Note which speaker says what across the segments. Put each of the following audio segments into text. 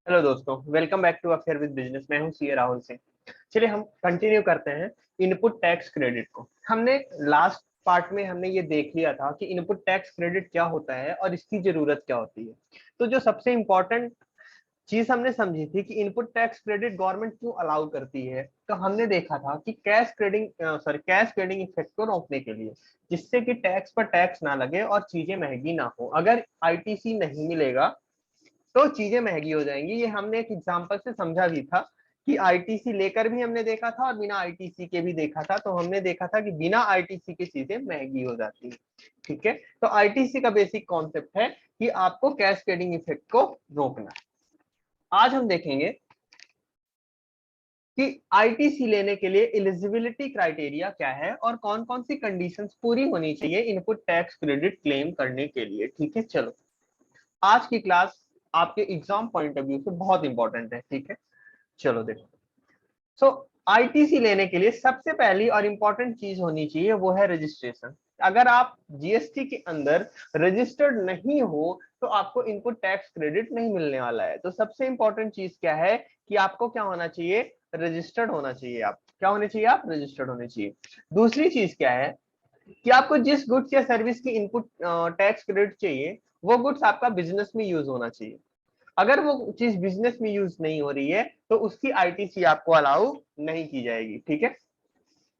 Speaker 1: Hello दोस्तों, welcome back to affair with business. मैं हूं सीए राहुल सिंह। चलिए हम कंटिन्यू करते हैं इनपुट टैक्स क्रेडिट को। हमने लास्ट पार्ट में हमने ये देख लिया था कि इनपुट टैक्स क्रेडिट क्या होता है और इसकी जरूरत क्या होती है। तो जो सबसे इंपॉर्टेंट चीज हमने समझी थी कि इनपुट टैक्स क्रेडिट गवर्नमेंट क्यों अलाउ करती है, तो हमने देखा था कि कैश क्रेडिंग इफेक्ट को रोकने के लिए, जिससे कि टैक्स पर टैक्स ना लगे और चीजें महंगी ना हो। अगर आईटीसी नहीं मिलेगा तो चीजें महंगी हो जाएंगी। ये हमने एक एग्जांपल से समझा भी था कि आईटीसी लेकर भी हमने देखा था और बिना आईटीसी के भी देखा था। तो हमने देखा था कि बिना आईटीसी की चीजें महंगी हो जाती है। ठीक है, तो आईटीसी का बेसिक कॉन्सेप्ट है कि आपको कैस्केडिंग इफेक्ट को रोकना। आज हम देखेंगे कि आईटीसी लेने के लिए एलिजिबिलिटी क्राइटेरिया क्या है और कौन कौन सी कंडीशंस पूरी होनी चाहिए इनपुट टैक्स क्रेडिट क्लेम करने के लिए। ठीक है, चलो आज की क्लास आपके एग्जाम पॉइंट ऑफ व्यू से बहुत इंपॉर्टेंट है। ठीक है, चलो देखो। सो आईटीसी लेने के लिए सबसे पहली और इंपॉर्टेंट चीज होनी चाहिए वो है रजिस्ट्रेशन। अगर आप जीएसटी के अंदर रजिस्टर्ड नहीं हो तो आपको इनपुट टैक्स क्रेडिट नहीं मिलने वाला है। तो सबसे इंपॉर्टेंट चीज क्या है कि आपको क्या होना चाहिए, रजिस्टर्ड होना चाहिए। आप क्या होने चाहिए, आप रजिस्टर्ड होने चाहिए। दूसरी चीज क्या है कि आपको जिस गुड्स या सर्विस की इनपुट टैक्स क्रेडिट चाहिए वो गुड्स आपका बिजनेस में यूज होना चाहिए। अगर वो चीज बिजनेस में यूज नहीं हो रही है तो उसकी आईटीसी आपको अलाउ नहीं की जाएगी। ठीक है,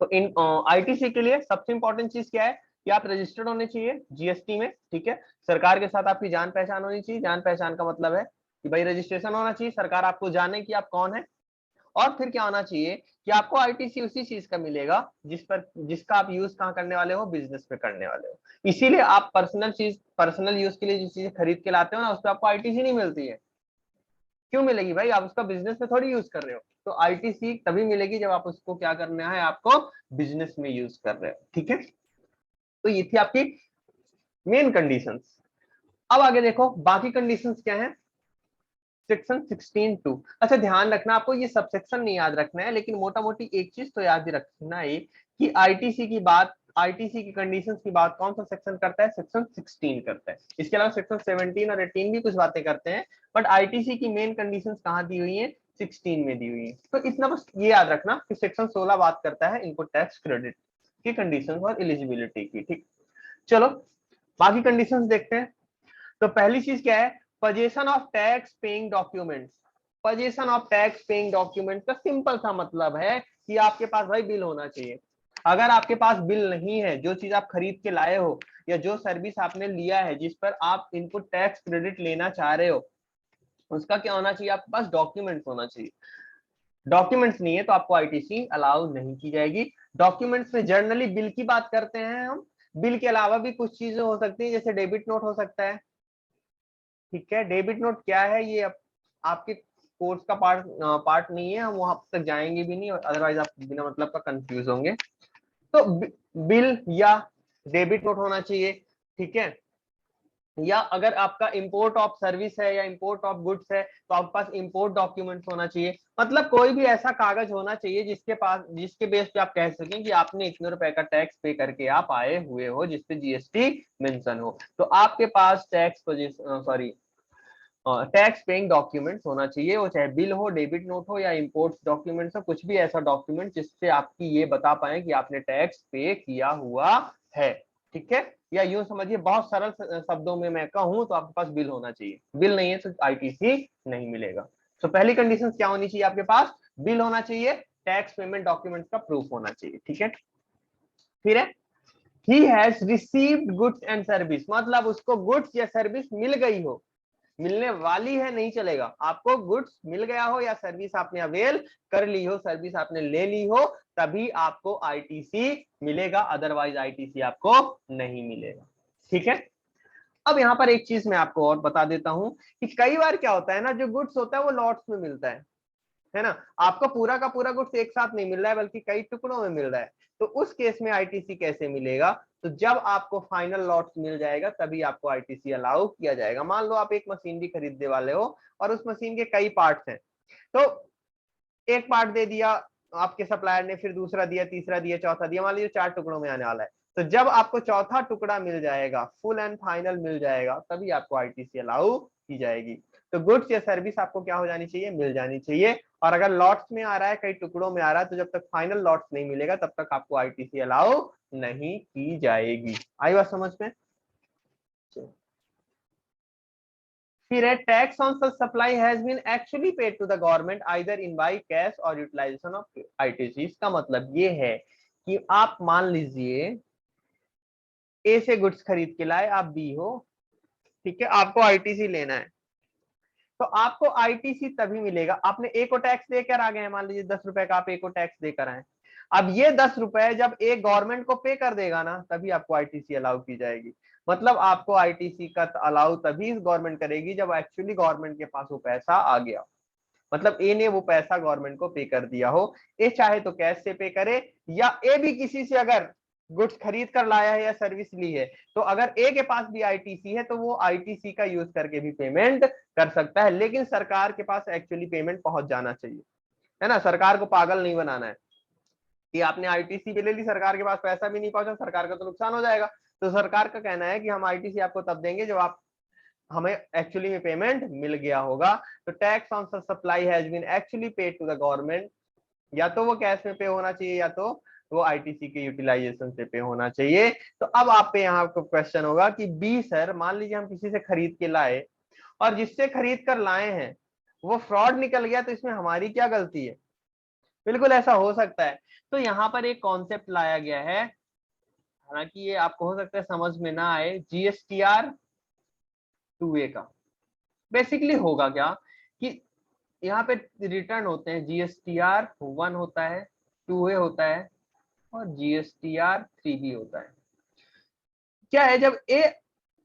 Speaker 1: तो इन आईटीसी के लिए सबसे इंपॉर्टेंट चीज क्या है कि आप रजिस्टर्ड होने चाहिए जीएसटी में। ठीक है, सरकार के साथ आपकी जान पहचान होनी चाहिए। जान पहचान का मतलब है कि भाई रजिस्ट्रेशन होना चाहिए, सरकार आपको जाने कि आप कौन है। और फिर क्या होना चाहिए कि आपको आईटीसी उसी चीज का मिलेगा जिसका आप यूज कहाँ करने वाले हो, बिजनेस में करने वाले हो। इसीलिए आप पर्सनल यूज के लिए जिस चीजें खरीद के लाते हो ना, उस पर आपको आईटीसी नहीं मिलती है। क्यों मिलेगी भाई, आप उसका बिजनेस में थोड़ी यूज कर रहे हो। तो आईटीसी तभी मिलेगी जब आप उसको क्या करना है, आपको बिजनेस में यूज कर रहे हो। ठीक है, तो ये थी आपकी मेन कंडीशंस। अब आगे देखो बाकी कंडीशंस क्या है। सेक्शन 16(2). अच्छा ध्यान रखना, आपको ये सब सेक्शन नहीं याद रखना है, लेकिन मोटा मोटी एक चीज तो याद ही रखना है कि आईटीसी की कंडीशंस की बात कौन सा सेक्शन करता है, सेक्शन 16 करता है। इसके अलावा सेक्शन 17 और 18 भी कुछ बातें करते हैं, बट आईटीसी की मेन कंडीशंस कहाँ दी हुई है, 16 में दी हुई है। तो इतना बस ये याद रखना कि सेक्शन 16 बात करता है इनपुट टैक्स क्रेडिट की कंडीशंस और एलिजिबिलिटी की। ठीक, चलो बाकी कंडीशंस देखते हैं। तो पहली चीज क्या है, possession of tax paying documents. Possession of tax paying documents का सिंपल सा मतलब है कि आपके पास भाई बिल होना चाहिए। अगर आपके पास बिल नहीं है, जो चीज आप खरीद के लाए हो या जो सर्विस आपने लिया है जिस पर आप इनपुट टैक्स क्रेडिट लेना चाह रहे हो, उसका क्या होना चाहिए, आपके पास डॉक्यूमेंट्स होना चाहिए। डॉक्यूमेंट्स नहीं है तो आपको आईटीसी अलाउ नहीं की जाएगी। डॉक्यूमेंट्स में जर्नली बिल की बात करते हैं हम। बिल के अलावा भी कुछ चीजें हो सकती है, जैसे डेबिट नोट हो सकता है। ठीक है, डेबिट नोट क्या है, ये आपके कोर्स का पार्ट नहीं है, हम वहां तक जाएंगे भी नहीं, अदरवाइज आप बिना मतलब का कंफ्यूज होंगे। तो बिल या डेबिट नोट होना चाहिए। ठीक है, या अगर आपका इंपोर्ट ऑफ सर्विस है या इंपोर्ट ऑफ गुड्स है तो आपके पास इंपोर्ट डॉक्यूमेंट्स होना चाहिए। मतलब कोई भी ऐसा कागज होना चाहिए जिसके बेस पे आप कह सकें कि आपने इतने रुपए का टैक्स पे करके आप आए हुए हो, जिसपे जीएसटी मेंशन हो। तो आपके पास टैक्स पेइंग डॉक्यूमेंट्स होना चाहिए, वो चाहे बिल हो, डेबिट नोट हो या इंपोर्ट डॉक्यूमेंट्स हो, कुछ भी ऐसा डॉक्यूमेंट जिससे आपकी ये बता पाए कि आपने टैक्स पे किया हुआ है। ठीक है, या यूं समझिए बहुत सरल शब्दों में मैं कहूं तो आपके पास बिल होना चाहिए। बिल नहीं है तो आईटीसी नहीं मिलेगा। तो पहली कंडीशन क्या होनी चाहिए, आपके पास बिल होना चाहिए, टैक्स पेमेंट डॉक्यूमेंट्स का प्रूफ होना चाहिए। ठीक है, फिर है he has received goods and service, मतलब उसको गुड्स या सर्विस मिल गई हो, मिलने वाली है नहीं चलेगा। आपको गुड्स मिल गया हो या सर्विस आपने अवेल कर ली हो, सर्विस आपने ले ली हो, तभी आपको आईटीसी मिलेगा, अदरवाइज आईटीसी आपको नहीं मिलेगा। ठीक है, अब यहाँ पर एक चीज मैं आपको और बता देता हूं कि कई बार क्या होता है ना, जो गुड्स होता है वो लॉट्स में मिलता है ना। आपको पूरा का पूरा गुड्स एक साथ नहीं मिल रहा है बल्कि कई टुकड़ों में मिल रहा है। तो उस केस में आईटीसी कैसे मिलेगा, तो जब आपको फाइनल लॉट्स मिल जाएगा तभी आपको आईटीसी अलाउ किया जाएगा। मान लो आप एक मशीनरी खरीदने वाले हो और उस मशीन के कई पार्ट्स हैं, तो एक पार्ट दे दिया आपके सप्लायर ने, फिर दूसरा दिया, तीसरा दिया, चौथा दिया, मान लीजिए 4 टुकड़ों में आने वाला है। तो जब आपको चौथा टुकड़ा मिल जाएगा, फुल एंड फाइनल मिल जाएगा, तभी आपको आईटीसी अलाउ की जाएगी। तो गुड्स या सर्विस आपको क्या हो जानी चाहिए, मिल जानी चाहिए। और अगर लॉट्स में आ रहा है, कई टुकड़ों में आ रहा है, तो जब तक फाइनल लॉट्स नहीं मिलेगा तब तक आपको आईटीसी अलाउ नहीं की जाएगी। आई बात समझ में? फिर है tax on such supply has been actually paid to the government either in by cash और यूटिलाइजेशन ऑफ आईटीसी। इसका मतलब ये है कि आप मान लीजिए ए से गुड्स खरीद के लाए, आप बी हो, ठीक है, आपको आईटीसी लेना है, तो आपको आईटीसी तभी मिलेगा, आपने ए को टैक्स देकर आ गए हैं, मान लीजिए 10 रुपए का आप ए को टैक्स देकर आए, अब ये 10 रुपए जब ए गवर्नमेंट को पे कर देगा ना, तभी आपको आईटीसी अलाउ की जाएगी। मतलब आपको आईटीसी का अलाउ तभी गवर्नमेंट करेगी जब एक्चुअली गवर्नमेंट के पास वो पैसा आ गया, मतलब ए ने वो पैसा गवर्नमेंट को पे कर दिया हो। ए चाहे तो कैश से पे करे, या ए भी किसी से अगर गुड्स खरीद कर लाया है या सर्विस ली है, तो अगर ए के पास भी आईटीसी है तो वो आईटीसी का यूज करके भी पेमेंट कर सकता है, लेकिन सरकार के पास एक्चुअली पेमेंट पहुंच जाना चाहिए, है ना। सरकार को पागल नहीं बनाना है कि आपने आईटीसी पे ले ली, सरकार के पास पैसा भी नहीं पहुंचा, सरकार का तो नुकसान हो जाएगा। तो सरकार का कहना है कि हम आईटीसी आपको तब देंगे जब आप हमें एक्चुअली में पेमेंट मिल गया होगा। तो tax on supply has been actually paid to the government, या तो वो कैश में पे होना चाहिए या तो वो आईटीसी के यूटिलाइजेशन से पे होना चाहिए। तो अब आप पे यहाँ आपको क्वेश्चन होगा कि बी सर, मान लीजिए हम किसी से खरीद के लाए और जिससे खरीद कर लाए हैं वो फ्रॉड निकल गया, तो इसमें हमारी क्या गलती है? बिल्कुल ऐसा हो सकता है। तो यहाँ पर एक कॉन्सेप्ट लाया गया है, हालांकि ये आपको हो सकता है समझ में ना आए, जीएसटीआर 2A का। बेसिकली होगा क्या कि यहाँ पे रिटर्न होते हैं, जीएसटीआर 1 होता है, 2A होता है और जीएसटीआर 3B होता है। क्या है, जब ए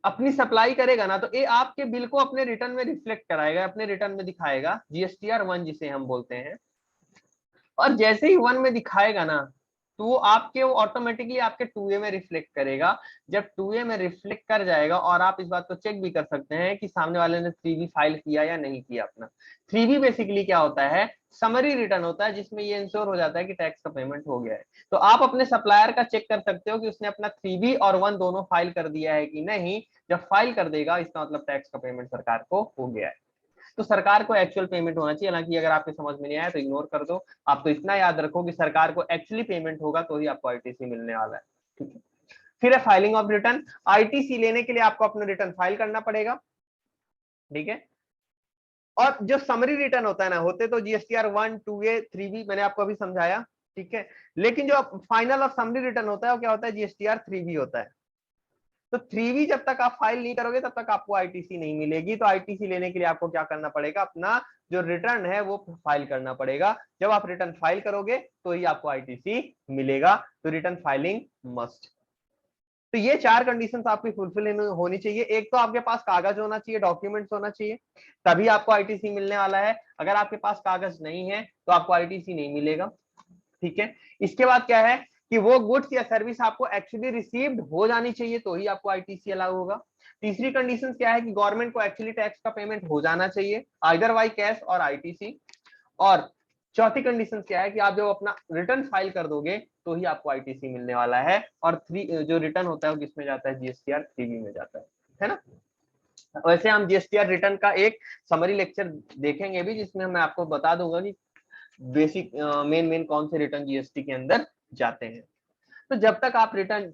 Speaker 1: अपनी सप्लाई करेगा ना, तो ए आपके बिल को अपने रिटर्न में रिफ्लेक्ट कराएगा, अपने रिटर्न में दिखाएगा, जीएसटीआर 1 जिसे हम बोलते हैं। और जैसे ही 1 में दिखाएगा ना, तो वो आपके वो ऑटोमेटिकली आपके 2A में रिफ्लेक्ट करेगा। जब 2A में रिफ्लेक्ट कर जाएगा, और आप इस बात को चेक भी कर सकते हैं कि सामने वाले ने 3B फाइल किया या नहीं किया अपना। 3B बेसिकली क्या होता है, समरी रिटर्न होता है, जिसमें ये इंश्योर हो जाता है कि टैक्स का पेमेंट हो गया है। तो आप अपने सप्लायर का चेक कर सकते हो कि उसने अपना 3B और 1 दोनों फाइल कर दिया है कि नहीं। जब फाइल कर देगा, इसका मतलब टैक्स का पेमेंट सरकार को हो गया है। तो सरकार को एक्चुअल पेमेंट होना चाहिए। हालांकि अगर आपके समझ में नहीं आया तो इग्नोर कर दो, आप तो इतना याद रखो कि सरकार को एक्चुअली पेमेंट होगा तो ही आपको आईटीसी मिलने वाला है, ठीक है। फिर है फाइलिंग ऑफ रिटर्न। आईटीसी लेने के लिए आपको अपना रिटर्न फाइल करना पड़ेगा, ठीक है। और जो समरी रिटर्न होता है ना, होते तो जीएसटीआर 1, 2A, 3B मैंने आपको अभी समझाया, ठीक है। लेकिन जो फाइनल और समरी रिटर्न होता है वो क्या होता है, जीएसटीआर 3B होता है। तो 3B जब तक आप फाइल नहीं करोगे तब तक आपको आईटीसी नहीं मिलेगी। तो आईटीसी लेने के लिए आपको क्या करना पड़ेगा, अपना जो रिटर्न है वो फाइल करना पड़ेगा। जब आप रिटर्न फाइल करोगे तो ही आपको आईटीसी मिलेगा। तो रिटर्न फाइलिंग मस्ट। तो ये 4 कंडीशंस आपकी फुलफिल होनी चाहिए। एक तो आपके पास कागज होना चाहिए, डॉक्यूमेंट्स होना चाहिए, तभी आपको आईटीसी मिलने वाला है। अगर आपके पास कागज नहीं है तो आपको आईटीसी नहीं मिलेगा, ठीक है। इसके बाद क्या है कि वो गुड्स या सर्विस आपको एक्चुअली रिसीव्ड हो जानी चाहिए तो ही आपको आईटीसी अलाउ होगा। तीसरी कंडीशन क्या है कि गवर्नमेंट को एक्चुअली टैक्स का पेमेंट हो जाना चाहिए, आइदर बाय कैश और आईटीसी। और चौथी कंडीशन क्या है कि आप जब अपना रिटर्न फाइल कर दोगे तो ही आपको आईटीसी मिलने वाला है। और जो रिटर्न होता है वो किसमें जाता है, जीएसटीआर 3B में जाता है ना। वैसे हम जीएसटीआर रिटर्न का एक समरी लेक्चर देखेंगे भी, जिसमें मैं आपको बता दूंगा कि बेसिक मेन कौन से रिटर्न जीएसटी के अंदर जाते हैं। तो जब तक आप रिटर्न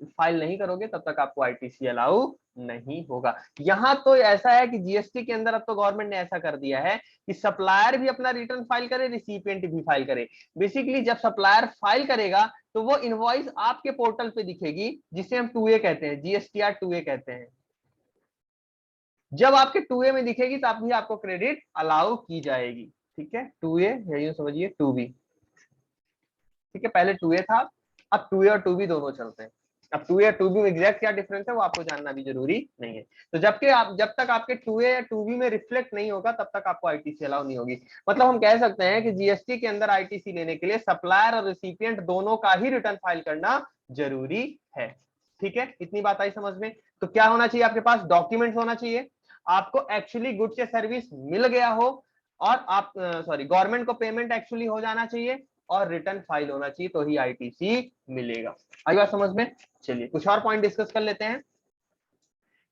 Speaker 1: फाइल नहीं करोगे तब तक आपको आईटीसी अलाउ नहीं होगा। यहाँ तो ऐसा है कि जीएसटी के अंदर अब तो गवर्नमेंट ने ऐसा कर दिया है कि सप्लायर भी अपना रिटर्न फाइल करे, रिसिपिएंट भी फाइल करे। बेसिकली जब सप्लायर फाइल करेगा तो वो इनवॉइस आपके पोर्टल पे दिखेगी, जिसे हम 2A कहते हैं, जीएसटीआर 2A कहते हैं। जब आपके 2A में दिखेगी तब भी आपको क्रेडिट अलाउ की जाएगी, ठीक है। 2A या समझिए 2B, ठीक है। पहले 2A था, अब 2A और 2B दोनों चलते हैं। अब 2A और 2B में एग्जैक्ट क्या डिफरेंस है वो आपको जानना भी जरूरी नहीं है। तो जब तक आपके 2A या 2B में रिफ्लेक्ट नहीं होगा तब तक आपको आईटीसी अलाउ नहीं होगी। मतलब हम कह सकते हैं कि जीएसटी के अंदर आईटीसी लेने के लिए सप्लायर और रिसिपिएंट दोनों का ही रिटर्न फाइल करना जरूरी है, ठीक है। इतनी बात आई समझ में। तो क्या होना चाहिए, आपके पास डॉक्यूमेंट्स होना चाहिए, आपको एक्चुअली गुड्स या सर्विस मिल गया हो, और आप गवर्नमेंट को पेमेंट एक्चुअली हो जाना चाहिए, और रिटर्न फाइल होना चाहिए, तो ही आईटीसी मिलेगा। आई बात समझ में। चलिए कुछ और पॉइंट डिस्कस कर लेते हैं।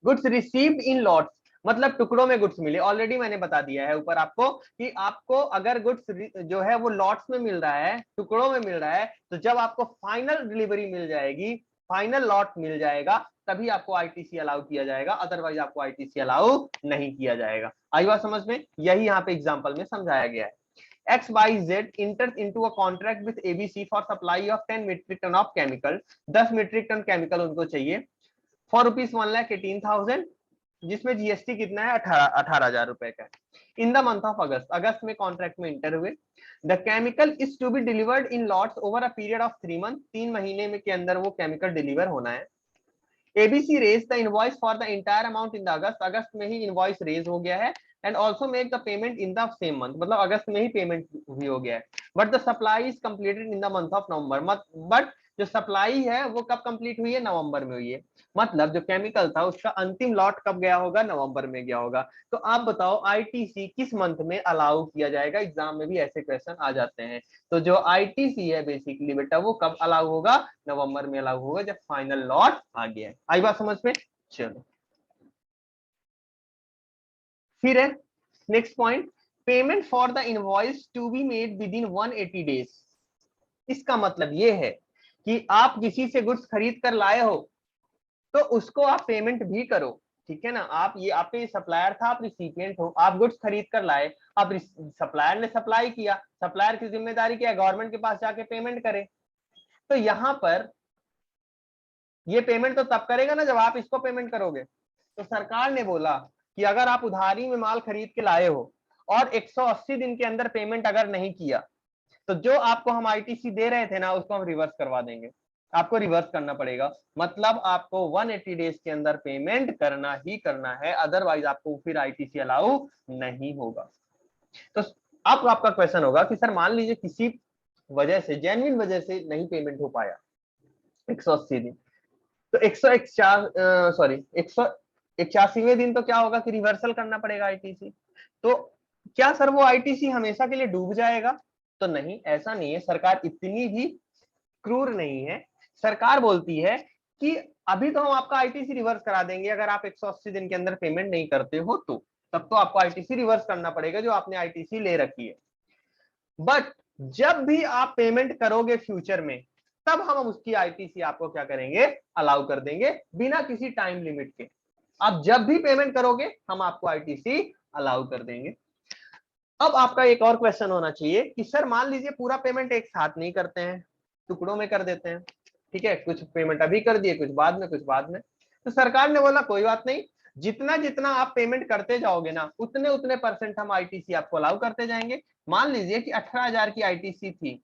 Speaker 1: Goods received in lots. मतलब टुकड़ों में गुड्स मिले। ऑलरेडी मैंने बता दिया है ऊपर आपको कि आपको अगर गुड्स जो है वो लॉट्स में मिल रहा है, टुकड़ों में मिल रहा है, तो जब आपको फाइनल डिलीवरी मिल जाएगी, फाइनल लॉट मिल जाएगा, तभी आपको आईटीसी अलाउ किया जाएगा, अदरवाइज आपको आईटीसी अलाउ नहीं किया जाएगा। आई बात समझ में? यही यहाँ पे एग्जाम्पल में समझाया गया है। XYZ enters into a contract with ABC for supply of 10 metric ton of chemical, 10 metric ton chemical उनको चाहिए फॉर ₹1,18,000, जिसमें जीएसटी कितना है 18,000 रुपए का। In the month of August, अगस्त में कॉन्ट्रैक्ट में इंटर हुए। The chemical is to be delivered in lots over a period of 3 month, 3 महीने में के अंदर वो केमिकल डिलीवर होना है। ABC raised the invoice for the entire amount in the अगस्त में ही इनवॉइस रेज हो गया है, and also make the payment in the same month, मतलब अगस्त में ही पेमेंट भी हो गया है। But the supply is completed in the month of November, but जो सप्लाई है वो कब कंप्लीट हुई है? नवंबर में हुई है। मतलब जो केमिकल था उसका अंतिम लॉट कब गया होगा? नवंबर में गया होगा। तो आप बताओ आईटीसी किस मंथ में अलाउ किया जाएगा? एग्जाम में भी ऐसे क्वेश्चन आ जाते हैं। तो जो आईटीसी है बेसिकली बेटा वो कब अलाउ होगा? नवंबर में अलाउ होगा, जब फाइनल लॉट आ गया है। आई बात समझ में? चलो फिर है next point, payment for the invoice to be made within 180 days. इसका मतलब ये है कि आप किसी से गुड्स खरीद कर लाए हो तो उसको आप पेमेंट भी करो, ठीक है ना। आप ये आपके सप्लायर था, आप रिसिपिएंट हो, आप गुड्स खरीद कर लाए, अब सप्लायर ने सप्लाई किया, सप्लायर की जिम्मेदारी क्या है? गवर्नमेंट के पास जाके पेमेंट करे। तो यहाँ पर ये पेमेंट तो तब करेगा ना जब आप इसको पेमेंट करोगे। तो सरकार ने बोला कि अगर आप उधारी में माल खरीद के लाए हो और 180 दिन के अंदर पेमेंट अगर नहीं किया, तो जो आपको हम आईटीसी दे रहे थे ना उसको हम रिवर्स करवा देंगे, आपको रिवर्स करना पड़ेगा। मतलब आपको 180 डेज के अंदर पेमेंट करना ही करना है, अदरवाइज आपको फिर आईटीसी अलाउ नहीं होगा। तो अब आपका क्वेश्चन होगा कि सर मान लीजिए किसी वजह से, जेन्युइन वजह से नहीं पेमेंट हो पाया 180 दिन, तो 181वें दिन तो क्या होगा कि रिवर्सल करना पड़ेगा आईटीसी। तो क्या सर वो आईटीसी हमेशा के लिए डूब जाएगा? तो नहीं, ऐसा नहीं है। सरकार इतनी भी क्रूर नहीं है। सरकार बोलती है कि अभी तो हम आपका आईटीसी रिवर्स करा देंगे, अगर आप 180 दिन के अंदर पेमेंट नहीं करते हो तो तब तो आपको आईटीसी रिवर्स करना पड़ेगा जो आपने आईटीसी ले रखी है। बट जब भी आप पेमेंट करोगे फ्यूचर में, तब हम उसकी आईटीसी आपको क्या करेंगे? अलाउ कर देंगे, बिना किसी टाइम लिमिट के। आप जब भी पेमेंट करोगे हम आपको आईटीसी अलाउ कर देंगे। अब आपका एक और क्वेश्चन होना चाहिए कि सर मान लीजिए पूरा पेमेंट एक साथ नहीं करते हैं, टुकड़ों में कर देते हैं, ठीक है, कुछ पेमेंट अभी कर दिए, कुछ बाद में, कुछ बाद में। तो सरकार ने बोला कोई बात नहीं, जितना जितना आप पेमेंट करते जाओगे ना उतने उतने परसेंट हम आईटीसी आपको अलाउ करते जाएंगे। मान लीजिए कि 18,000 की आईटीसी थी,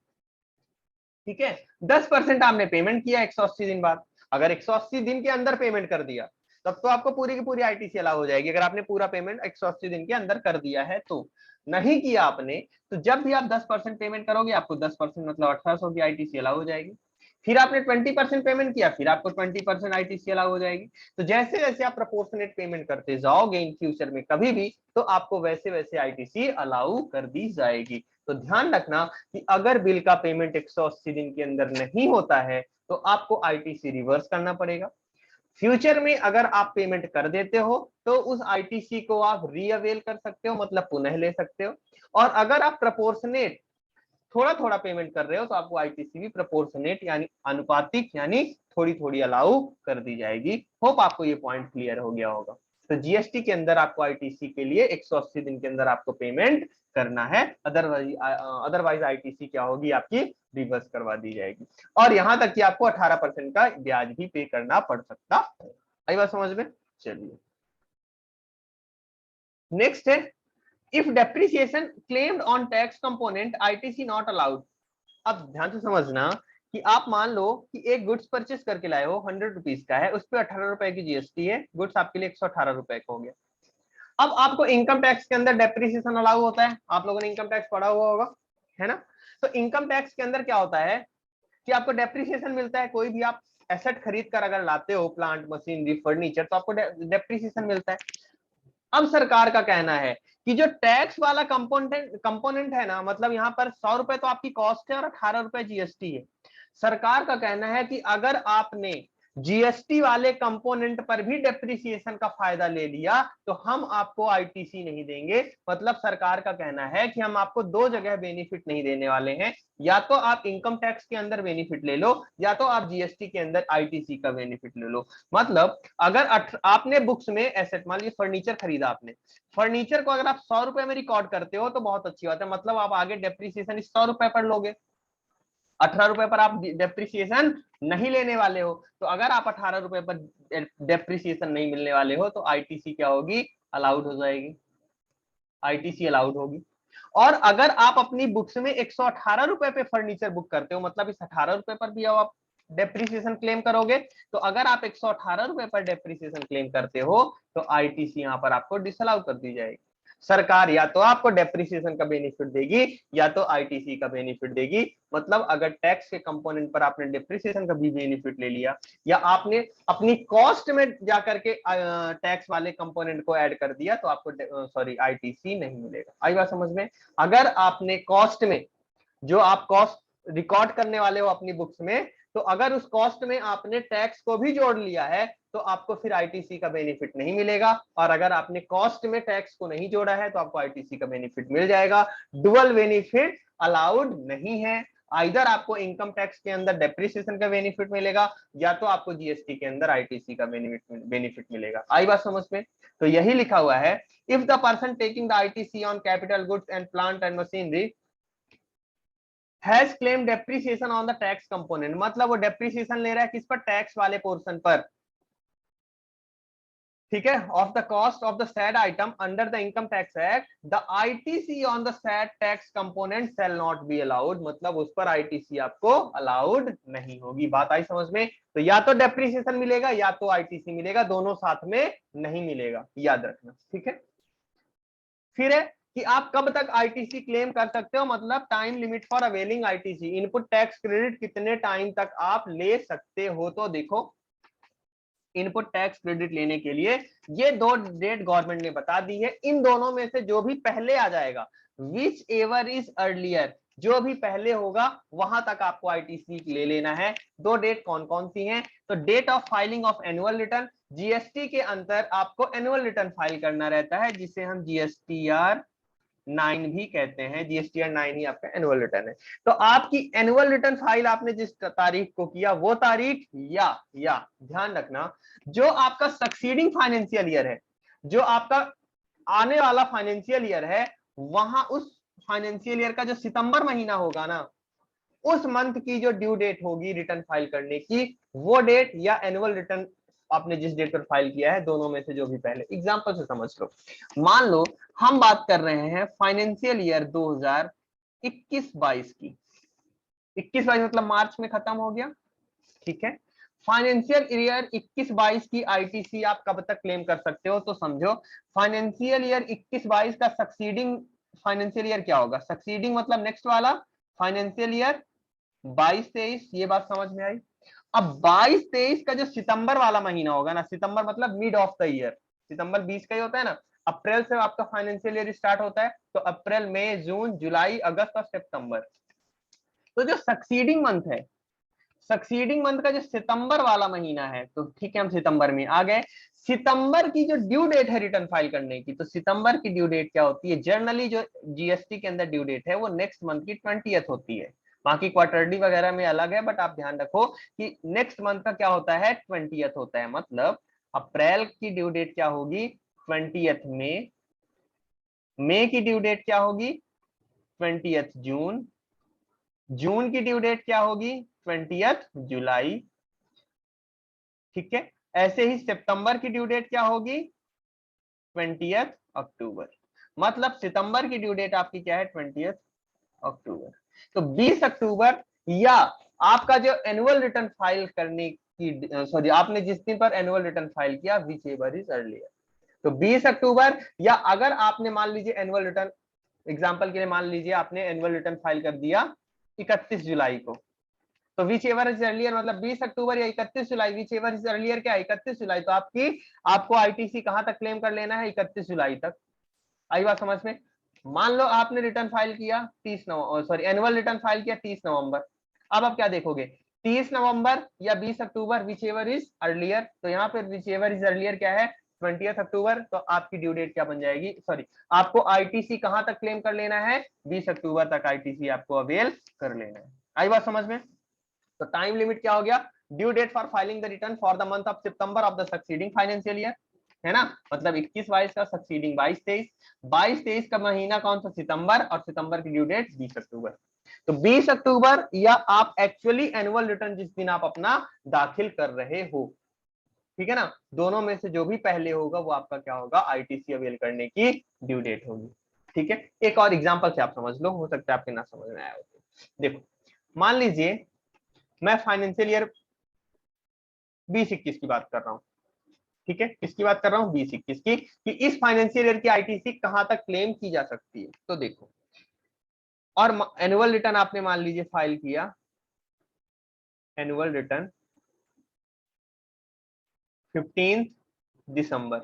Speaker 1: ठीक है, 10% आपने पेमेंट किया 180 दिन बाद। अगर 180 दिन के अंदर पेमेंट कर दिया तब तो आपको पूरी की पूरी आईटीसी अलाउ हो जाएगी, अगर आपने पूरा पेमेंट 180 दिन के अंदर कर दिया है तो। नहीं किया आपने तो जब भी आप 10% पेमेंट करोगे आपको 10% मतलब 1800 की आईटीसी अलाउ हो जाएगी। फिर आपने 20% पेमेंट किया, फिर आपको 20% आईटीसी अलाउ हो जाएगी। तो जैसे जैसे आप प्रोपोर्शनेट पेमेंट करते जाओगे इन फ्यूचर में कभी भी, तो आपको वैसे वैसे आईटीसी अलाउ कर दी जाएगी। तो ध्यान रखना कि अगर बिल का पेमेंट 180 दिन के अंदर नहीं होता है तो आपको आईटीसी रिवर्स करना पड़ेगा। फ्यूचर में अगर आप पेमेंट कर देते हो तो उस आईटीसी को आप रीअवेल कर सकते हो, मतलब पुनः ले सकते हो। और अगर आप प्रपोर्शनेट थोड़ा थोड़ा पेमेंट कर रहे हो तो आपको आईटीसी भी प्रपोर्शनेट यानी अनुपातिक यानी थोड़ी थोड़ी अलाउ कर दी जाएगी। होप आपको ये पॉइंट क्लियर हो गया होगा। तो जीएसटी के अंदर आपको आईटीसी के लिए 180 दिन के अंदर आपको पेमेंट करना है, अदरवाइज आईटीसी क्या होगी? आपकी रिवर्स करवा दी जाएगी। और यहां तक कि आपको 18% का ब्याज भी पे करना पड़ सकता है। आई बात समझ में? चलिए नेक्स्ट है, if depreciation claimed on tax component ITC not allowed. अब ध्यान से समझना कि आप मान लो कि एक गुड्स परचेस करके लाए हो 100 रुपीज का है, उस पर 18 रुपए की जीएसटी है, गुड्स आपके लिए 118 रुपए का हो गया। अब आपको इनकम टैक्स के अंदर डेप्रिसिएशन अलाउ होता है, आप लोगों ने इनकम टैक्स पढ़ा हुआ होगा, है ना। तो इनकम टैक्स के अंदर क्या होता है कि आपको डेप्रिसिएशन मिलता है। कोई भी आप एसेट खरीद कर अगर लाते हो, प्लांट मशीनरी फर्नीचर, तो आपको डेप्रिसिएशन मिलता है। अब सरकार का कहना है कि जो टैक्स वाला कंपोनेंट है ना, मतलब यहाँ पर 100 रुपए तो आपकी कॉस्ट है और 18 रुपए जीएसटी है। सरकार का कहना है कि अगर आपने जीएसटी वाले कंपोनेंट पर भी डेप्रिसिएशन का फायदा ले लिया तो हम आपको आईटीसी नहीं देंगे। मतलब सरकार का कहना है कि हम आपको दो जगह बेनिफिट नहीं देने वाले हैं, या तो आप इनकम टैक्स के अंदर बेनिफिट ले लो या तो आप जीएसटी के अंदर आईटीसी का बेनिफिट ले लो। मतलब अगर आपने बुक्स में एसेट, मान लीजिए फर्नीचर खरीदा आपने, फर्नीचर को अगर आप 100 रुपए में रिकॉर्ड करते हो तो बहुत अच्छी बात है, मतलब आप आगे डेप्रिसिएशन इस 100 रुपए पर लोगे, 18 रुपए पर आप डेप्रिसिएशन नहीं लेने वाले हो। तो अगर आप 18 रुपए पर डेप्रिसिएशन नहीं मिलने वाले हो तो आईटीसी क्या होगी, अलाउड हो जाएगी, आईटीसी अलाउड होगी। और अगर आप अपनी बुक्स में 118 रुपए पे फर्नीचर बुक करते हो, मतलब इस 18 रुपए पर भी आप डेप्रिसिएशन क्लेम करोगे, तो अगर आप 118 रुपए पर डेप्रिसिएशन क्लेम करते हो तो आईटीसी यहाँ पर आपको डिसअलाउ कर दी जाएगी। सरकार या तो आपको डेप्रिसिएशन का बेनिफिट देगी या तो आईटीसी का बेनिफिट देगी। मतलब अगर टैक्स के कंपोनेंट पर आपने डेप्रिसिएशन का भी बेनिफिट ले लिया या आपने अपनी कॉस्ट में जाकर के टैक्स वाले कंपोनेंट को ऐड कर दिया तो आपको सॉरी आईटीसी नहीं मिलेगा। आई बात समझ में? अगर आपने कॉस्ट में, जो आप कॉस्ट रिकॉर्ड करने वाले हो अपनी बुक्स में, तो अगर उस कॉस्ट में आपने टैक्स को भी जोड़ लिया है तो आपको फिर आईटीसी का बेनिफिट नहीं मिलेगा, और अगर आपने कॉस्ट में टैक्स को नहीं जोड़ा है तो आपको आईटीसी का बेनिफिट मिल जाएगा। डुअल बेनिफिट अलाउड नहीं है। आइदर आपको इनकम टैक्स के अंदर डेप्रिसिएशन का बेनिफिट मिलेगा या तो आपको जीएसटी के अंदर आईटीसी का बेनिफिट मिलेगा। आई बात समझ में? तो यही लिखा हुआ है, if the person taking the ITC on capital goods and plant and machinery has claim depreciation on the tax component, मतलब वो डेप्रिसिएशन ले रहा है किस पर, टैक्स वाले पोर्शन पर, ठीक है, of the cost of the sad item under the income tax act, the ITC on the sad tax component shall not be allowed, मतलब उस पर आईटीसी आपको अलाउड नहीं होगी। बात आई समझ में? तो या तो डेप्रिसिएशन मिलेगा या तो आईटीसी मिलेगा, दोनों साथ में नहीं मिलेगा, याद रखना, ठीक है। फिर है कि आप कब तक आईटीसी क्लेम कर सकते हो, मतलब time limit for availing ITC, input tax credit कितने टाइम तक आप ले सकते हो। तो देखो, इनपुट टैक्स क्रेडिट लेने के लिए ये दो डेट गवर्नमेंट ने बता दी है, इन दोनों में से जो भी पहले आ जाएगा, विच एवर इज अर्लियर, जो भी पहले होगा वहां तक आपको आईटीसी ले लेना है। दो डेट कौन कौन सी हैं? तो date of filing of annual return, GST के अंदर आपको एनुअल रिटर्न फाइल करना रहता है जिसे हम जीएसटीआर 9 भी कहते हैं, जीएसटीआर 9 ही आपका एनुअल रिटर्न है। तो आपकी एनुअल रिटर्न फाइल आपने जिस तारीख को किया वो तारीख, या ध्यान रखना जो आपका सक्सीडिंग फाइनेंशियल ईयर है, जो आपका आने वाला फाइनेंशियल ईयर है, वहां उस फाइनेंशियल ईयर का जो सितंबर महीना होगा ना, उस मंथ की जो ड्यू डेट होगी रिटर्न फाइल करने की, वो डेट या एनुअल रिटर्न आपने जिस डेट पर फाइल किया है, दोनों में से जो भी पहले। एग्जांपल से समझ लो, मान लो हम बात कर रहे हैं फाइनेंशियल ईयर 2021-22 की, 21-22 मतलब मार्च में खत्म हो गया, ठीक है। फाइनेंशियल ईयर 21-22 की आईटीसी आप कब तक क्लेम कर सकते हो? तो समझो, फाइनेंशियल ईयर 21-22 का सक्सीडिंग फाइनेंशियल ईयर क्या होगा, सक्सीडिंग मतलब नेक्स्ट वाला फाइनेंशियल ईयर 22-23, ये बात समझ में आई। अब 22-23 का जो सितंबर वाला महीना होगा ना, सितंबर मतलब मिड ऑफ द ईयर, सितंबर 20 का ही होता है ना, अप्रैल से आपका फाइनेंशियल ईयर स्टार्ट होता है, तो अप्रैल मई जून जुलाई अगस्त और सितंबर, तो जो सक्सीडिंग मंथ है, सक्सीडिंग मंथ का जो सितंबर वाला महीना है, तो ठीक है हम सितंबर में आ गए। सितंबर की जो ड्यू डेट है रिटर्न फाइल करने की, तो सितंबर की ड्यू डेट क्या होती है, जनरली जो जीएसटी के अंदर ड्यू डेट है वो नेक्स्ट मंथ की 20th होती है, बाकी क्वार्टरली वगैरह में अलग है, बट आप ध्यान रखो कि नेक्स्ट मंथ का क्या होता है, 20th होता है। मतलब अप्रैल की ड्यू डेट क्या होगी, 20th में, मई की ड्यू डेट क्या होगी, 20th जून, जून की ड्यू डेट क्या होगी, 20th जुलाई, ठीक है। ऐसे ही सितंबर की ड्यू डेट क्या होगी, 20th अक्टूबर, मतलब सितंबर की ड्यू डेट आपकी क्या है, 20th अक्टूबर। तो 20 अक्टूबर, या आपका जो एनुअल रिटर्न फाइल करने की, सॉरी आपने जिस दिन पर एनुअल रिटर्न फाइल किया, विच एवर इज अर्लियर, तो 20 अक्टूबर, या अगर आपने मान लीजिए एनुअल रिटर्न, एग्जांपल के लिए मान लीजिए आपने एनुअल रिटर्न फाइल कर दिया 31 जुलाई को, तो विच एवर इज अर्लियर मतलब 20 अक्टूबर या 31 जुलाई, विच एवर इज अर्लियर क्या है, 31 जुलाई, तो आपको आईटीसी कहां तक क्लेम कर लेना है, 31 जुलाई तक। आई बात समझ में? मान लो आपने रिटर्न फाइल किया 30 नवंबर, सॉरी एनुअल रिटर्न फाइल किया 30 नवंबर, अब आप क्या देखोगे, 30 नवंबर या 20 अक्टूबर, विच एवर इज अर्लियर। तो यहाँ पे विच एवर इज अर्लियर क्या है, 20 अक्टूबर। तो आपकी ड्यू डेट क्या बन जाएगी, सॉरी, आपको आईटीसी कहां तक क्लेम कर लेना है, 20 अक्टूबर तक आईटीसी आपको अवेल कर लेना है। आई बात समझ में। तो टाइम लिमिट क्या हो गया, due date for filing the return for the month of September of the succeeding financial year, है ना, मतलब 21-22 का सक्सीडिंग 22-23, 22-23 का महीना कौन सा, सितंबर, और सितंबर की ड्यू डेट 20 अक्टूबर। तो 20 अक्टूबर या आप एक्चुअली एनुअल रिटर्न जिस दिन आप अपना दाखिल कर रहे हो, ठीक है ना, दोनों में से जो भी पहले होगा वो आपका क्या होगा, आईटीसी अवेल करने की ड्यू डेट होगी। ठीक है, एक और एग्जांपल से आप समझ लो, हो सकता है आपके ना समझ में आया हो। देखो, मान लीजिए मैं फाइनेंशियल ईयर 20-21 की बात कर रहा हूं, ठीक है, किसकी बात कर रहा हूं, 20-21 की, कि इस फाइनेंशियल ईयर की आईटीसी कहां तक क्लेम की जा सकती है। तो देखो, और एनुअल रिटर्न आपने मान लीजिए फाइल किया, एनुअल रिटर्न 15 दिसंबर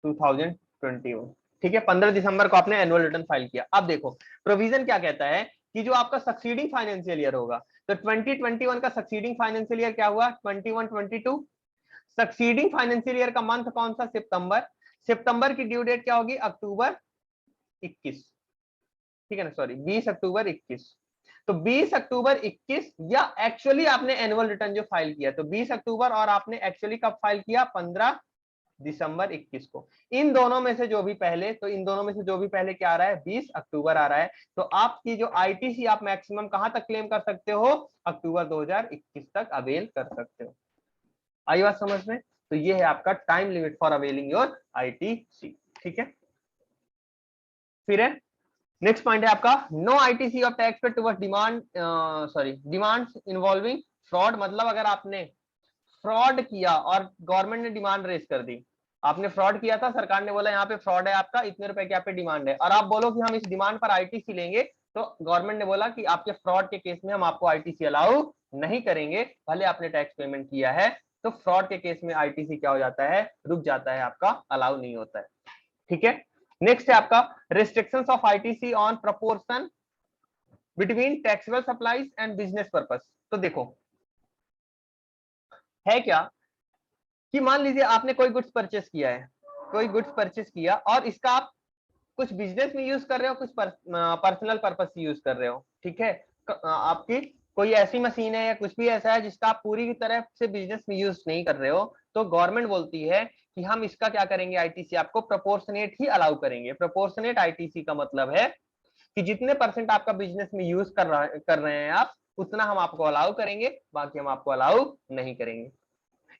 Speaker 1: 2021, ठीक है, 15 दिसंबर को आपने एनुअल रिटर्न फाइल किया। अब देखो प्रोविजन क्या कहता है कि जो आपका सक्सीडिंग फाइनेंशियल ईयर होगा, तो 2021 का सक्सीडिंग फाइनेंशियल ईयर क्या हुआ, 21-22, सक्सीडिंग फाइनेंशियल ईयर का मंथ कौन सा, सितंबर, सितंबर की ड्यू डेट क्या होगी, अक्टूबर 21, ठीक है ना, सॉरी 20 अक्टूबर 21। तो 20 अक्टूबर 21 या एक्चुअली आपने एनुअल रिटर्न जो फाइल किया, तो 20 अक्टूबर और आपने एक्चुअली कब फाइल किया, 15 दिसंबर 21 को, इन दोनों में से जो भी पहले, तो इन दोनों में से जो भी पहले क्या आ रहा है, 20 अक्टूबर आ रहा है। तो आपकी जो आईटीसी आप मैक्सिमम कहां तक क्लेम कर सकते हो, अक्टूबर 2021 तक अवेल कर सकते हो। आई बात समझ में। तो ये है आपका time limit for availing your ITC, ठीक है। फिर है नेक्स्ट पॉइंट है आपका, no ITC of tax paid towards demand, sorry, demands involving fraud. मतलब अगर आपने फ्रॉड किया और गवर्नमेंट ने डिमांड रेज कर दी, आपने फ्रॉड किया था, सरकार ने बोला यहाँ पे फ्रॉड है आपका, इतने रुपए की आप पे डिमांड है, और आप बोलो कि हम इस डिमांड पर आईटीसी लेंगे, तो गवर्नमेंट ने बोला कि आपके फ्रॉड के केस में हम आपको आईटीसी अलाउ नहीं करेंगे, भले आपने टैक्स पेमेंट किया है। तो फ्रॉड के केस में आईटीसी क्या हो जाता है, रुक जाता है, आपका अलाउ नहीं होता है, ठीक है। नेक्स्ट है आपका restrictions of ITC on proportion between taxable supplies and business purpose. तो देखो है क्या कि मान लीजिए आपने कोई गुड्स परचेस किया है, कोई गुड्स परचेस किया और इसका आप कुछ बिजनेस में यूज कर रहे हो, कुछ पर्सनल पर्पस से यूज कर रहे हो, ठीक है। आपकी कोई ऐसी मशीन है या कुछ भी ऐसा है जिसका आप पूरी तरह से बिजनेस में यूज नहीं कर रहे हो, तो गवर्नमेंट बोलती है कि हम इसका क्या करेंगे, आईटीसी आपको प्रोपोर्शनेट ही अलाउ करेंगे। प्रोपोर्शनेट आईटीसी का मतलब है कि जितने परसेंट आपका बिजनेस में यूज कर रहे हैं आप, उतना हम आपको अलाउ करेंगे, बाकी हम आपको अलाउ नहीं करेंगे।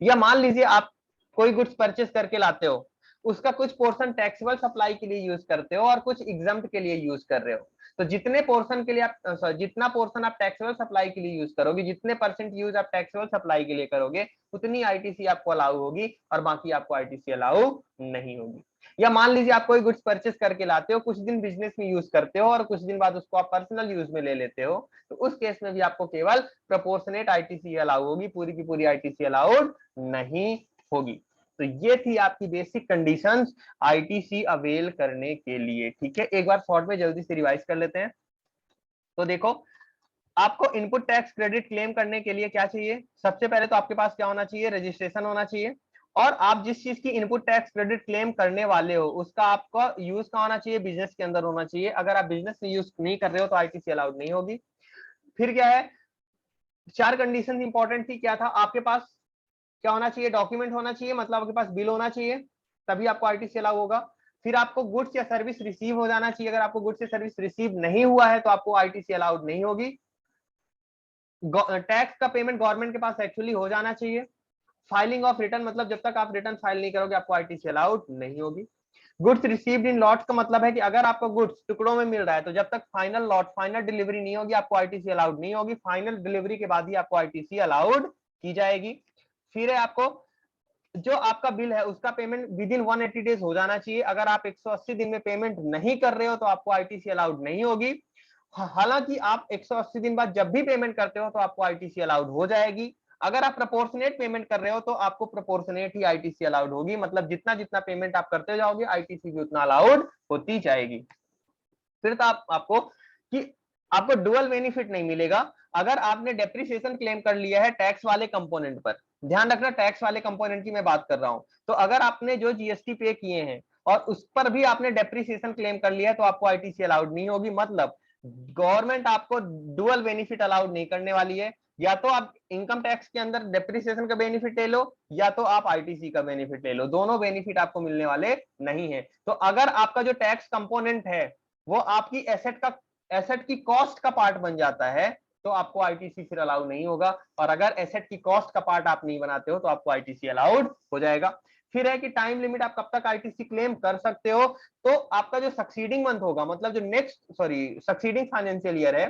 Speaker 1: या मान लीजिए आप कोई गुड्स परचेस करके लाते हो, उसका कुछ पोर्शन टैक्सेबल सप्लाई के लिए यूज करते हो और कुछ एग्जम्प्ट के लिए यूज कर रहे हो, तो जितने पोर्शन के लिए आप जितना पोर्शन आप टैक्सेबल सप्लाई के लिए यूज करोगे, जितने परसेंट यूज आप टैक्सेबल सप्लाई के लिए करोगे, उतनी आईटीसी आपको अलाउ होगी और बाकी आपको आईटीसी अलाउ नहीं होगी। या मान लीजिए आप कोई गुड्स परचेस करके लाते हो, कुछ दिन बिजनेस में यूज करते हो और कुछ दिन बाद उसको आप पर्सनल यूज में ले लेते हो, तो उस केस में भी आपको केवल प्रोपोर्शनेट आईटीसी अलाउ होगी, पूरी की पूरी आईटीसी अलाउड नहीं होगी। तो ये थी आपकी बेसिक कंडीशंस आईटीसी अवेल करने के लिए, ठीक है। एक बार शॉर्ट में जल्दी से रिवाइज कर लेते हैं। तो देखो, आपको इनपुट टैक्स क्रेडिट क्लेम करने के लिए क्या चाहिए, सबसे पहले तो आपके पास क्या होना चाहिए, रजिस्ट्रेशन होना चाहिए, और आप जिस चीज की इनपुट टैक्स क्रेडिट क्लेम करने वाले हो उसका आपका यूज कहाँ होना चाहिए, बिजनेस के अंदर होना चाहिए। अगर आप बिजनेस में यूज नहीं कर रहे हो तो आईटीसी अलाउड नहीं होगी। फिर क्या है, 4 कंडीशन इंपॉर्टेंट थी, क्या था, आपके पास क्या होना चाहिए, डॉक्यूमेंट होना चाहिए, मतलब आपके पास बिल होना चाहिए, तभी आपको आईटीसी अलाउ होगा। फिर आपको गुड्स या सर्विस रिसीव हो जाना चाहिए, अगर आपको गुड्स या सर्विस रिसीव नहीं हुआ है तो आपको आईटीसी अलाउड नहीं होगी। टैक्स का पेमेंट गवर्नमेंट के पास एक्चुअली हो जाना चाहिए। फाइलिंग ऑफ रिटर्न, मतलब जब तक आप रिटर्न फाइल नहीं करोगे आपको आईटीसी अलाउड नहीं होगी। गुड्स रिसीव्ड इन लॉट्स का मतलब है कि अगर आपको गुड्स टुकड़ों में मिल रहा है तो जब तक फाइनल लॉट, फाइनल डिलीवरी नहीं होगी आपको आईटीसी अलाउड नहीं होगी, फाइनल डिलीवरी के बाद ही आपको आईटीसी अलाउड की जाएगी। फिर है आपको जो आपका बिल है उसका पेमेंट विद इन 180 डेज हो जाना चाहिए, अगर आप 180 दिन में पेमेंट नहीं कर रहे हो तो आपको आईटीसी अलाउड नहीं होगी। हालांकि आप 180 दिन बाद जब भी पेमेंट करते हो तो आपको आईटीसी अलाउड हो जाएगी। अगर आप प्रोपोर्शनेट पेमेंट कर रहे हो तो आपको प्रोपोर्शनेट ही आईटीसी अलाउड होगी, मतलब जितना जितना पेमेंट आप करते जाओगे आईटीसी भी उतना अलाउड होती जाएगी। फिर तो आपको कि आपको डुअल बेनिफिट नहीं मिलेगा, अगर आपने डेप्रिसिएशन क्लेम कर लिया है टैक्स वाले कंपोनेंट पर, ध्यान रखना टैक्स वाले कंपोनेंट की मैं बात कर रहा हूं, तो अगर आपने जो जीएसटी पे किए हैं और उस पर भी आपने डेप्रिसिएशन क्लेम कर लिया है तो आपको आईटीसी अलाउड नहीं होगी। मतलब गवर्नमेंट आपको डुअल बेनिफिट अलाउड नहीं करने वाली है, या तो आप इनकम टैक्स के अंदर डेप्रिसिएशन का बेनिफिट ले लो या तो आप आईटीसी का बेनिफिट ले लो, दोनों बेनिफिट आपको मिलने वाले नहीं है। तो अगर आपका जो टैक्स कंपोनेंट है वो आपकी एसेट की कॉस्ट का पार्ट बन जाता है तो आपको आईटीसी फिर अलाउ नहीं होगा, और अगर एसेट की कॉस्ट का पार्ट आप नहीं बनाते हो तो आपको आईटीसी अलाउड हो जाएगा। फिर है कि टाइम लिमिट, आप कब तक आईटीसी क्लेम कर सकते हो, तो आपका जो सक्सीडिंग मंथ होगा, मतलब जो सक्सीडिंग फाइनेंशियल ईयर है,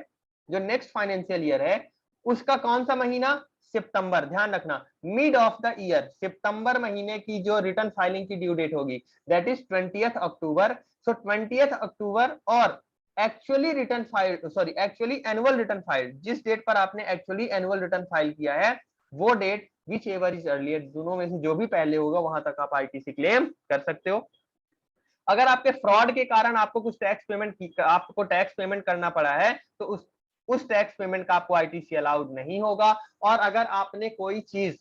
Speaker 1: जो नेक्स्ट फाइनेंशियल ईयर है उसका कौन सा महीना, सितंबर। ध्यान रखना मिड ऑफ द ईयर, सितंबर महीने की जो रिटर्न फाइलिंग की ड्यू डेट होगी that is 20th October. So 20th October और एक्चुअली एनुअल रिटर्न फाइल, जिस डेट पर आपने एक्चुअली एनुअल रिटर्न फाइल किया है वो date whichever is earlier, दोनों में से जो भी पहले होगा वहां तक आप आईटीसी क्लेम कर सकते हो। अगर आपके फ्रॉड के कारण आपको टैक्स पेमेंट करना पड़ा है तो उस टैक्स पेमेंट का आपको आईटीसी अलाउड नहीं होगा। और अगर आपने कोई चीज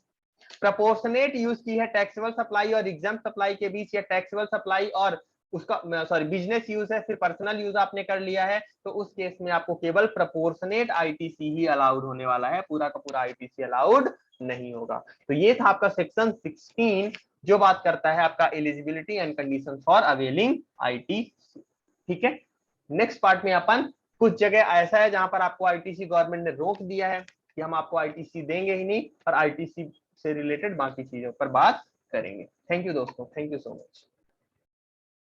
Speaker 1: प्रपोर्शनेट यूज की है टैक्सेबल सप्लाई और एग्जाम सप्लाई के बीच, या टैक्सेबल सप्लाई और बिजनेस यूज है फिर पर्सनल यूज आपने कर लिया है, तो उस केस में आपको केवल प्रपोर्शनेट आईटीसी ही अलाउड होने वाला है, पूरा का पूरा आईटीसी अलाउड नहीं होगा। तो ये था आपका सेक्शन 16 जो बात करता है आपका eligibility and condition for availing ITC. ठीक है, नेक्स्ट पार्ट में अपन कुछ जगह ऐसा है जहां पर आपको आईटीसी गवर्नमेंट ने रोक दिया है कि हम आपको आईटीसी देंगे ही नहीं, और आईटीसी से रिलेटेड बाकी चीजों पर बात करेंगे। थैंक यू दोस्तों, थैंक यू सो मच।